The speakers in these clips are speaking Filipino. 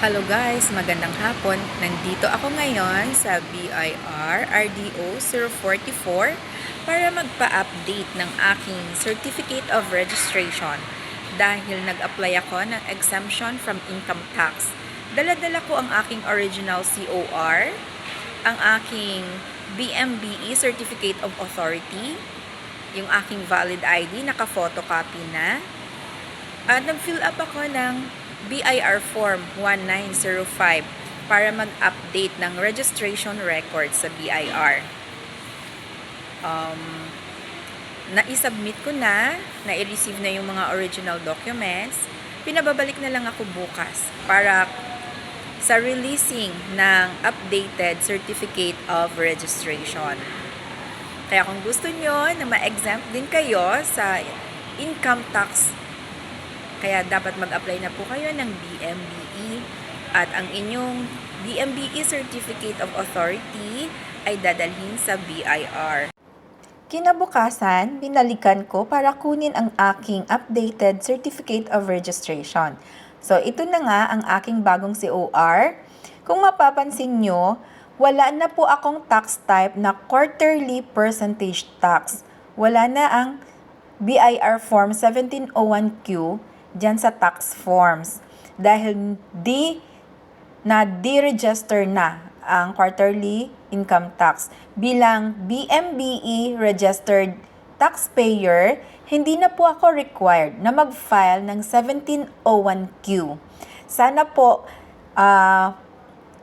Hello guys, magandang hapon. Nandito ako ngayon sa BIR RDO 044 para magpa-update ng aking Certificate of Registration dahil nag-apply ako ng exemption from income tax. Dala-dala ko ang aking original COR, ang aking BMBE Certificate of Authority, yung aking valid ID, naka-photocopy na, at nag-fill up ako ng BIR Form 1905 para mag-update ng registration record sa BIR. Na-submit ko na, na-receive na yung mga original documents. Pinababalik na lang ako bukas para sa releasing ng updated Certificate of Registration. Kaya kung gusto nyo na ma-exempt din kayo sa income tax, kaya dapat mag-apply na po kayo ng BMBE at ang inyong BMBE Certificate of Authority ay dadalhin sa BIR. Kinabukasan, binalikan ko para kunin ang aking updated Certificate of Registration. So, ito na nga ang aking bagong COR. Kung mapapansin nyo, wala na po akong tax type na quarterly percentage tax. Wala na ang BIR Form 1701Q dyan sa tax forms dahil di-register na ang quarterly income tax. Bilang BMBE registered taxpayer, hindi na po ako required na mag-file ng 1701Q. Sana po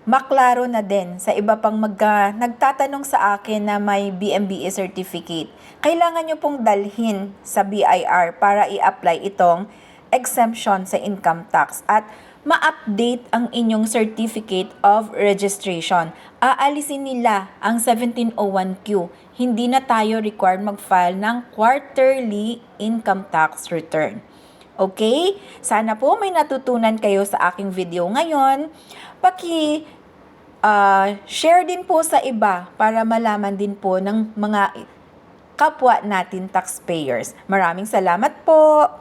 maklaro na din sa iba pang nagtatanong sa akin na may BMBE certificate. Kailangan nyo pong dalhin sa BIR para i-apply itong exemption sa income tax at ma-update ang inyong certificate of registration. Aalisin nila ang 1701Q. Hindi na tayo required mag-file ng quarterly income tax return. Okay? Sana po may natutunan kayo sa aking video ngayon. Share din po sa iba para malaman din po ng mga kapwa natin taxpayers. Maraming salamat po!